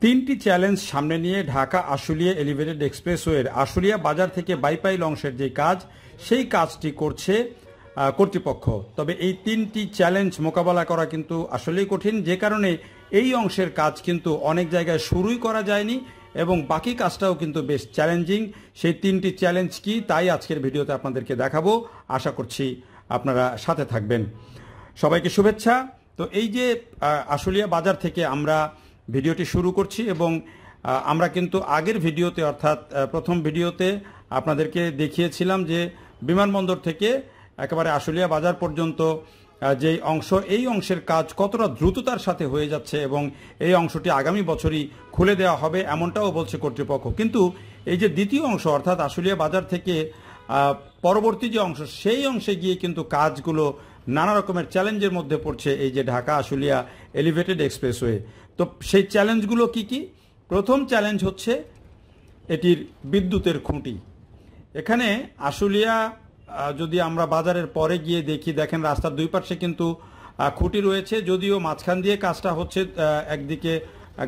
তিনটি চ্যালেঞ্জ সামনে নিয়ে ঢাকা আশুলিয়া এলিভেটেড এক্সপ্রেসওয়ের আশুলিয়া বাজার থেকে বাইপাইল অংশের যে কাজ সেই কাজটি করছে কর্তৃপক্ষ। তবে এই তিনটি চ্যালেঞ্জ মোকাবেলা করা কিন্তু আসলেই কঠিন, যে কারণে এই অংশের কাজ কিন্তু অনেক জায়গায় শুরুই করা যায়নি এবং বাকি কাজটাও কিন্তু বেশ চ্যালেঞ্জিং। সেই তিনটি চ্যালেঞ্জ কি তাই আজকের ভিডিওতে আপনাদেরকে দেখাবো। আশা করছি আপনারা সাথে থাকবেন। সবাইকে শুভেচ্ছা। তো এই যে আশুলিয়া বাজার থেকে আমরা ভিডিওটি শুরু করছি এবং আমরা কিন্তু আগের ভিডিওতে অর্থাৎ প্রথম ভিডিওতে আপনাদেরকে দেখিয়েছিলাম যে বিমানবন্দর থেকে একেবারে আশুলিয়া বাজার পর্যন্ত যে অংশ, এই অংশের কাজ কতটা দ্রুততার সাথে হয়ে যাচ্ছে এবং এই অংশটি আগামী বছরই খুলে দেওয়া হবে এমনটাও বলছে কর্তৃপক্ষ। কিন্তু এই যে দ্বিতীয় অংশ অর্থাৎ আশুলিয়া বাজার থেকে পরবর্তী যে অংশ, সেই অংশে গিয়ে কিন্তু কাজগুলো নানা রকমের চ্যালেঞ্জের মধ্যে পড়ছে এই যে ঢাকা আশুলিয়া এলিভেটেড এক্সপ্রেসওয়ে। তো সেই চ্যালেঞ্জগুলো কি কি? প্রথম চ্যালেঞ্জ হচ্ছে এটির বিদ্যুতের খুঁটি। এখানে আশুলিয়া যদি আমরা বাজারের পরে গিয়ে দেখেন রাস্তার দুই পাশে কিন্তু খুঁটি রয়েছে, যদিও মাঝখান দিয়ে কাজটা হচ্ছে, একদিকে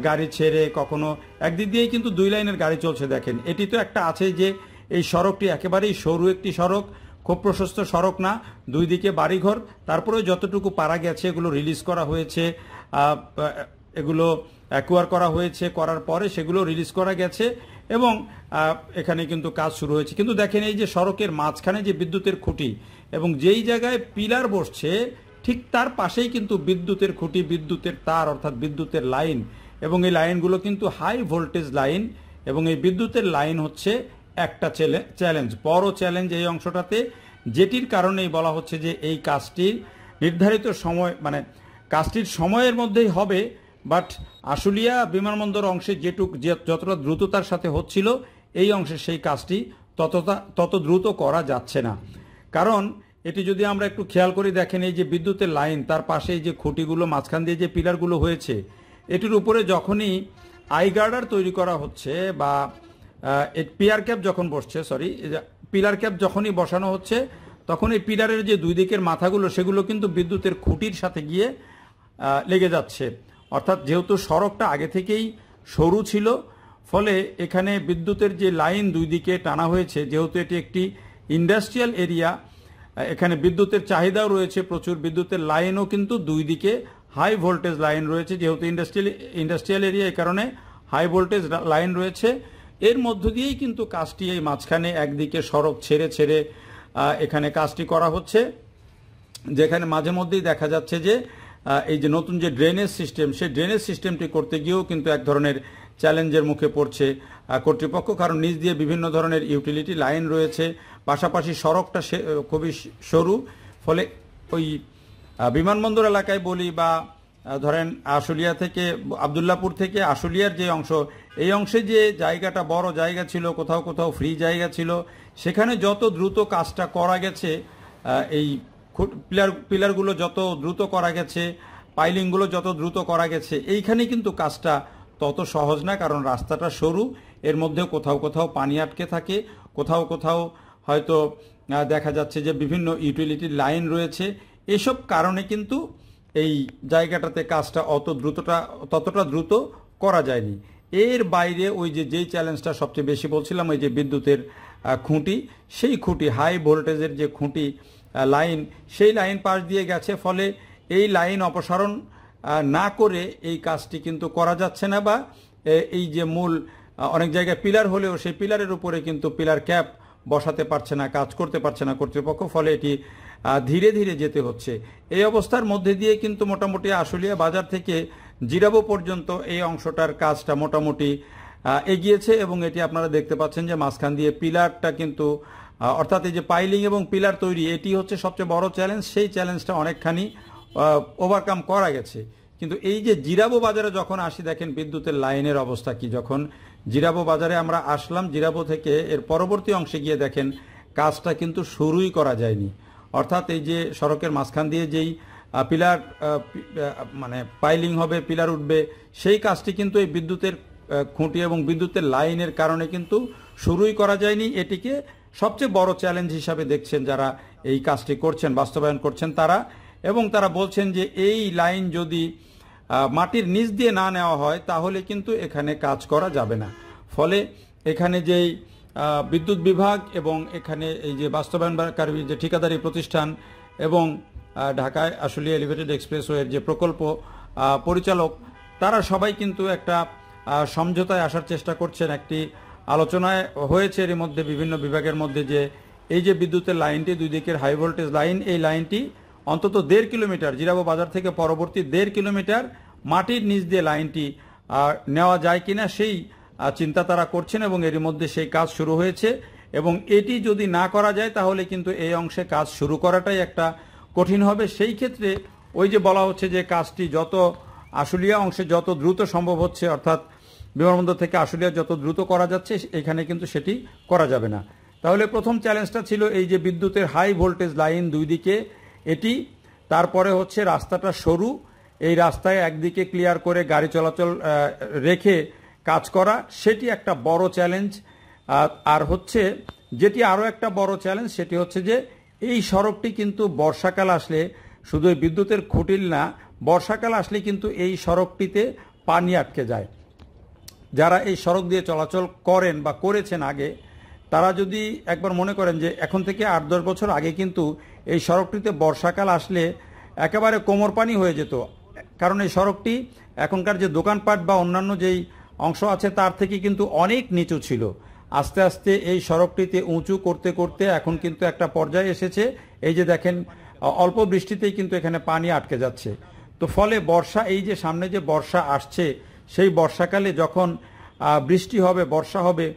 গাড়ি ছেড়ে কখনো একদিক দিয়েই কিন্তু দুই লাইনের গাড়ি চলছে। দেখেন এটি তো একটা আছে যে এই সড়কটি একেবারেই সরু একটি সড়ক, খুব প্রশস্ত সড়ক না, দুই দিকে বাড়িঘর, তারপরে যতটুকু পারা গেছে এগুলো রিলিজ করা হয়েছে, এগুলো অ্যাকুয়ার করা হয়েছে, করার পরে সেগুলো রিলিজ করা গেছে এবং এখানে কিন্তু কাজ শুরু হয়েছে। কিন্তু দেখেন এই যে সড়কের মাঝখানে যে বিদ্যুতের খুঁটি এবং যেই জায়গায় পিলার বসছে ঠিক তার পাশেই কিন্তু বিদ্যুতের খুঁটি, বিদ্যুতের তার অর্থাৎ বিদ্যুতের লাইন, এবং এই লাইনগুলো কিন্তু হাই ভোল্টেজ লাইন এবং এই বিদ্যুতের লাইন হচ্ছে একটা চ্যালেঞ্জ, বড় চ্যালেঞ্জ এই অংশটাতে, যেটির কারণেই বলা হচ্ছে যে এই কাজটি নির্ধারিত সময় কাজটির সময়ের মধ্যেই হবে, বাট আশুলিয়া বিমানবন্দর অংশে যতটা দ্রুততার সাথে হচ্ছিল এই অংশে সেই কাজটি তত দ্রুত করা যাচ্ছে না। কারণ এটি যদি আমরা একটু খেয়াল করে দেখেন, এই যে বিদ্যুতের লাইন তার পাশে এই যে খুঁটিগুলো মাঝখান দিয়ে যে পিলারগুলো হয়েছে, এটির উপরে যখনই আইগার্ডার তৈরি করা হচ্ছে বা পিলার ক্যাপ যখনই বসানো হচ্ছে, তখন এই পিলারের যে দুই দিকের মাথাগুলো সেগুলো কিন্তু বিদ্যুতের খুঁটির সাথে গিয়ে লেগে যাচ্ছে। অর্থাৎ যেহেতু সড়কটা আগে থেকেই সরু ছিল, ফলে এখানে বিদ্যুতের যে লাইন দুই দিকে টানা হয়েছে, যেহেতু এটি একটি ইন্ডাস্ট্রিয়াল এরিয়া, এখানে বিদ্যুতের চাহিদাও রয়েছে প্রচুর, বিদ্যুতের লাইনও কিন্তু দুই দিকে হাই ভোল্টেজ লাইন রয়েছে, যেহেতু ইন্ডাস্ট্রিয়াল এরিয়া এই কারণে হাই ভোল্টেজ লাইন রয়েছে। এর মধ্য দিয়েই কিন্তু কাজটি এই মাঝখানে একদিকে সড়ক ছেড়ে ছেড়ে এখানে কাজটি করা হচ্ছে, যেখানে মাঝে মধ্যেই দেখা যাচ্ছে যে এই যে নতুন যে ড্রেনেজ সিস্টেম, সেই ড্রেনেজ সিস্টেমটি করতে গিয়েও কিন্তু এক ধরনের চ্যালেঞ্জের মুখে পড়ছে কর্তৃপক্ষ, কারণ নিচ দিয়ে বিভিন্ন ধরনের ইউটিলিটি লাইন রয়েছে, পাশাপাশি সড়কটা খুবই সরু, ফলে ওই বিমানবন্দর এলাকায় বলি বা ধরেন আশুলিয়া থেকে আবদুল্লাপুর থেকে আশুলিয়ার যে অংশ, এই অংশে যে জায়গাটা বড় জায়গা ছিল, কোথাও কোথাও ফ্রি জায়গা ছিল, সেখানে যত দ্রুত কাজটা করা গেছে, এই পিলারগুলো যত দ্রুত করা গেছে, পাইলিংগুলো যত দ্রুত করা গেছে, এইখানে কিন্তু কাজটা তত সহজ না, কারণ রাস্তাটা সরু, এর মধ্যে কোথাও কোথাও পানি আটকে থাকে, কোথাও কোথাও হয়তো দেখা যাচ্ছে যে বিভিন্ন ইউটিলিটি লাইন রয়েছে। এসব কারণে কিন্তু এই জায়গাটাতে কাজটা ততটা দ্রুত করা যায়নি। এর বাইরে ওই যেই চ্যালেঞ্জটা সবচেয়ে বেশি বলছিলাম, ওই যে বিদ্যুতের খুঁটি, সেই খুঁটি হাই ভোল্টেজের যে খুঁটি লাইন, সেই লাইন পাশ দিয়ে গেছে, ফলে এই লাইন অপসারণ না করে এই কাজটি কিন্তু করা যাচ্ছে না, বা এই যে মূল অনেক জায়গায় পিলার হলেও সেই পিলারের উপরে কিন্তু পিলার ক্যাপ বসাতে পারছে না, কাজ করতে পারছে না কর্তৃপক্ষ, ফলে এটি ধীরে ধীরে যেতে হচ্ছে। এই অবস্থার মধ্যে দিয়ে কিন্তু মোটামুটি আশুলিয়া বাজার থেকে জিরাবো পর্যন্ত এই অংশটার কাজটা মোটামুটি এগিয়েছে এবং এটি আপনারা দেখতে পাচ্ছেন যে মাঝখান দিয়ে পিলারটা কিন্তু অর্থাৎ এই যে পাইলিং এবং পিলার তৈরি, এটি হচ্ছে সবচেয়ে বড় চ্যালেঞ্জ, সেই চ্যালেঞ্জটা অনেকখানি ওভারকাম করা গেছে। কিন্তু এই যে জিরাবো বাজারে যখন আসি, দেখেন বিদ্যুতের লাইনের অবস্থা কি। যখন জিরাবো বাজারে আমরা আসলাম, জিরাবো থেকে এর পরবর্তী অংশে গিয়ে দেখেন কাজটা কিন্তু শুরুই করা যায়নি। অর্থাৎ এই যে সড়কের মাঝখান দিয়ে যেই পিলার পাইলিং হবে, পিলার উঠবে, সেই কাজটি কিন্তু এই বিদ্যুতের খুঁটি এবং বিদ্যুতের লাইনের কারণে কিন্তু শুরুই করা যায়নি। এটিকে সবচেয়ে বড় চ্যালেঞ্জ হিসাবে দেখছেন যারা এই কাজটি করছেন, বাস্তবায়ন করছেন তারা, এবং তারা বলছেন যে এই লাইন যদি মাটির নিচ দিয়ে না নেওয়া হয় তাহলে কিন্তু এখানে কাজ করা যাবে না। ফলে এখানে যেই বিদ্যুৎ বিভাগ এবং এখানে এই যে বাস্তবায়নকারী যে ঠিকাদারি প্রতিষ্ঠান এবং ঢাকায় আশুলিয়া এলিভেটেড এক্সপ্রেসওয়ের যে প্রকল্প পরিচালক, তারা সবাই কিন্তু একটা সমঝোতায় আসার চেষ্টা করছেন। একটি আলোচনায় হয়েছে এর মধ্যে বিভিন্ন বিভাগের মধ্যে যে এই যে বিদ্যুতের লাইনটি, দুই দিকের হাই ভোল্টেজ লাইন, এই লাইনটি অন্তত 1.5 কিলোমিটার, জিরাবো বাজার থেকে পরবর্তী 1.5 কিলোমিটার মাটির নিচ দিয়ে লাইনটি নেওয়া যায় কিনা সেই চিন্তা তারা করছেন এবং এর মধ্যে সেই কাজ শুরু হয়েছে। এবং এটি যদি না করা যায় তাহলে কিন্তু এই অংশে কাজ শুরু করাটাই একটা কঠিন হবে। সেই ক্ষেত্রে ওই যে বলা হচ্ছে যে কাজটি যত আশুলিয়া অংশে যত দ্রুত সম্ভব হচ্ছে, অর্থাৎ বিমানবন্দর থেকে আশুলিয়া যত দ্রুত করা যাচ্ছে, এখানে কিন্তু সেটি করা যাবে না। তাহলে প্রথম চ্যালেঞ্জটা ছিল এই যে বিদ্যুতের হাই ভোল্টেজ লাইন দুই দিকে এটি, তারপরে হচ্ছে রাস্তাটা সরু, এই রাস্তায় একদিকে ক্লিয়ার করে গাড়ি চলাচল রেখে কাজ করা, সেটি একটা বড় চ্যালেঞ্জ। আর হচ্ছে যেটি আরও একটা বড় চ্যালেঞ্জ সেটি হচ্ছে যে এই সড়কটি কিন্তু বর্ষাকাল আসলে শুধু বিদ্যুতের খুঁটির না, বর্ষাকাল আসলে কিন্তু এই সড়কটিতে পানি আটকে যায়। যারা এই সড়ক দিয়ে চলাচল করেন বা করেছেন আগে, তারা যদি একবার মনে করেন যে এখন থেকে 8-10 বছর আগে কিন্তু এই সড়কটিতে বর্ষাকাল আসলে একেবারে কোমর পানি হয়ে যেত। কারণ এই সড়কটি এখনকার যে দোকানপাট বা অন্যান্য যেই অংশ আছে তার থেকে কিন্তু অনেক নিচু ছিল। আস্তে আস্তে এই সড়কটিতে উঁচু করতে করতে এখন কিন্তু একটা পর্যায়ে এসেছে, এই যে দেখেন অল্প বৃষ্টিতেই কিন্তু এখানে পানি আটকে যাচ্ছে। তো ফলে বর্ষা, এই যে সামনে যে বর্ষা আসছে, সেই বর্ষাকালে যখন বৃষ্টি হবে, বর্ষা হবে,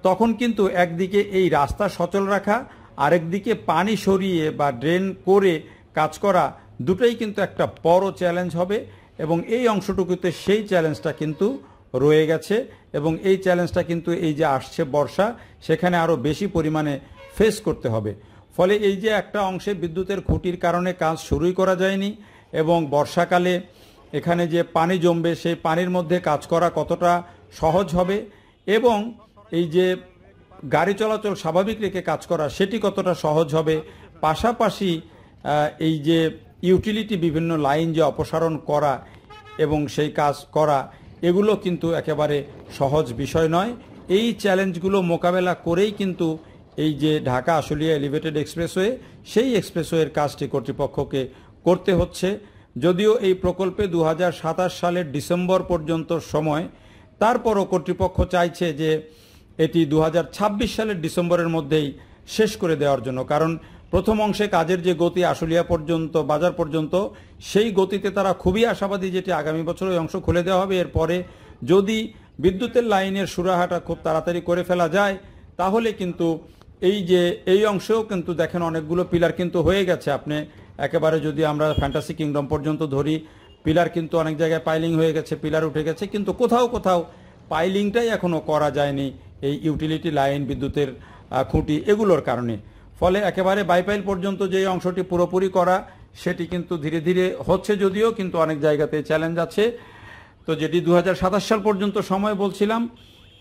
তখন কিন্তু একদিকে এই রাস্তা সচল রাখা, আরেকদিকে পানি সরিয়ে বা ড্রেন করে কাজ করা, দুটোই কিন্তু একটা বড় চ্যালেঞ্জ হবে। এবং এই অংশটুকুতে সেই চ্যালেঞ্জটা কিন্তু রয়ে গেছে এবং এই চ্যালেঞ্জটা কিন্তু এই যে আসছে বর্ষা, সেখানে আরও বেশি পরিমাণে ফেস করতে হবে। ফলে এই যে একটা অংশে বিদ্যুতের খুঁটির কারণে কাজ শুরুই করা যায়নি এবং বর্ষাকালে এখানে যে পানি জমবে সেই পানির মধ্যে কাজ করা কতটা সহজ হবে এবং এই যে গাড়ি চলাচল স্বাভাবিক রেখে কাজ করা সেটি কতটা সহজ হবে, পাশাপাশি এই যে ইউটিলিটি বিভিন্ন লাইন যে অপসারণ করা এবং সেই কাজ করা, এগুলো কিন্তু একেবারে সহজ বিষয় নয়। এই চ্যালেঞ্জগুলো মোকাবেলা করেই কিন্তু এই যে ঢাকা আশুলিয়া এলিভেটেড এক্সপ্রেসওয়ে, সেই এক্সপ্রেসওয়ের কাজটি কর্তৃপক্ষকে করতে হচ্ছে। যদিও এই প্রকল্পে 2027 সালের ডিসেম্বর পর্যন্ত সময়, তারপরও কর্তৃপক্ষ চাইছে যে এটি 2026 সালের ডিসেম্বরের মধ্যেই শেষ করে দেওয়ার জন্য। কারণ প্রথম অংশে কাজের যে গতি আশুলিয়া পর্যন্ত, বাজার পর্যন্ত, সেই গতিতে তারা খুবই আশাবাদী যেটি আগামী বছর ওই অংশ খুলে দেওয়া হবে। এরপরে যদি বিদ্যুতের লাইনের সুরাহাটা খুব তাড়াতাড়ি করে ফেলা যায় তাহলে কিন্তু এই যে এই অংশেও কিন্তু দেখেন অনেকগুলো পিলার কিন্তু হয়ে গেছে। আপনি একেবারে যদি আমরা ফ্যান্টাসি কিংডম পর্যন্ত ধরি, পিলার কিন্তু অনেক জায়গায় পাইলিং হয়ে গেছে, পিলার উঠে গেছে, কিন্তু কোথাও কোথাও পাইলিংটাই এখনো করা যায়নি এই ইউটিলিটি লাইন, বিদ্যুতের খুঁটি, এগুলোর কারণে। ফলে একেবারে বাইপাইল পর্যন্ত যে অংশটি পুরোপুরি করা সেটি কিন্তু ধীরে ধীরে হচ্ছে, যদিও কিন্তু অনেক জায়গাতে চ্যালেঞ্জ আছে। তো যেটি 2027 সাল পর্যন্ত সময় বলছিলাম,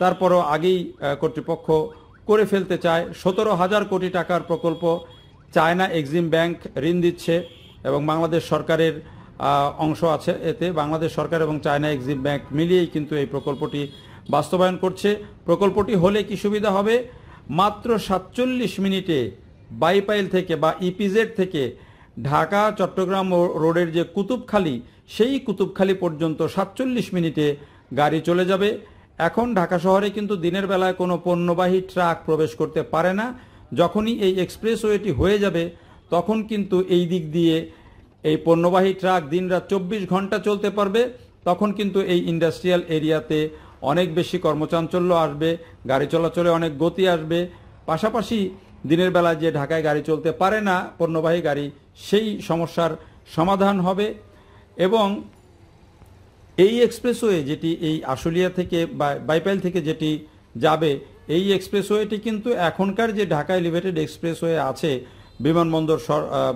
তারপরও আগেই কর্তৃপক্ষ করে ফেলতে চায়। 17,000 কোটি টাকার প্রকল্প, চায়না এক্সিম ব্যাংক ঋণ দিচ্ছে এবং বাংলাদেশ সরকারের অংশ আছে এতে। বাংলাদেশ সরকার এবং চায়না এক্সিম ব্যাংক মিলিয়েই কিন্তু এই প্রকল্পটি বাস্তবায়ন করছে। প্রকল্পটি হলে কি সুবিধা হবে, মাত্র 47 মিনিটে বাইপাইল থেকে বা ইপিজেড থেকে ঢাকা চট্টগ্রাম রোডের যে কুতুবখালী, সেই কুতুবখালী পর্যন্ত 47 মিনিটে গাড়ি চলে যাবে। এখন ঢাকা শহরে কিন্তু দিনের বেলায় কোনো পণ্যবাহী ট্রাক প্রবেশ করতে পারে না। যখনই এই এক্সপ্রেসওয়েটি হয়ে যাবে তখন কিন্তু এই দিক দিয়ে এই পণ্যবাহী ট্রাক দিনরাত 24 ঘন্টা চলতে পারবে। তখন কিন্তু এই ইন্ডাস্ট্রিয়াল এরিয়াতে অনেক বেশি কর্মচাঞ্চল্য আসবে, গাড়ি চলাচলে অনেক গতি আসবে। পাশাপাশি দিনের বেলা যে ঢাকায় গাড়ি চলতে পারে না পণ্যবাহী গাড়ি, সেই সমস্যার সমাধান হবে। এবং এই এক্সপ্রেসওয়ে যেটি এই আশুলিয়া থেকে বাইপাইল থেকে যেটি যাবে, এই এক্সপ্রেসওয়েটি কিন্তু এখনকার যে ঢাকা এলিভেটেড এক্সপ্রেসওয়ে আছে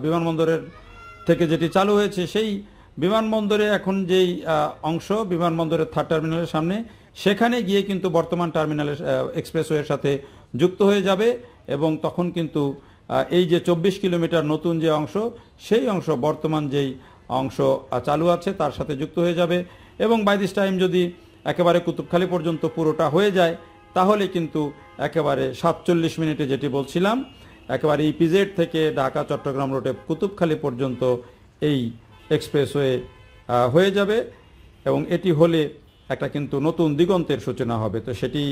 বিমানবন্দরের থেকে যেটি চালু হয়েছে, সেই বিমানবন্দরে এখন যেই অংশ বিমানবন্দরের 3rd টার্মিনালের সামনে, সেখানে গিয়ে কিন্তু বর্তমান টার্মিনালের এক্সপ্রেসওয়ের সাথে যুক্ত হয়ে যাবে এবং তখন কিন্তু এই যে 24 কিলোমিটার নতুন যে অংশ, সেই অংশ বর্তমান যেই অংশ চালু আছে তার সাথে যুক্ত হয়ে যাবে, এবং বাই দিস টাইম যদি একেবারে কুতুবখালী পর্যন্ত পুরোটা হয়ে যায় তাহলে কিন্তু একেবারে 47 মিনিটে, যেটি বলছিলাম, একেবারে ইপিজেড থেকে ঢাকা চট্টগ্রাম রোডে কুতুবখালী পর্যন্ত এই এক্সপ্রেসওয়ে হয়ে যাবে, এবং এটি হলে একটা কিন্তু নতুন দিগন্তের সূচনা হবে। তো সেটি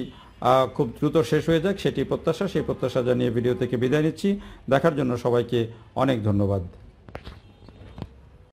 খুব দ্রুত শেষ হয়ে যাক, সেটি প্রত্যাশা। সেই প্রত্যাশা জানিয়ে ভিডিও থেকে বিদায় নিচ্ছি। দেখার জন্য সবাইকে অনেক ধন্যবাদ।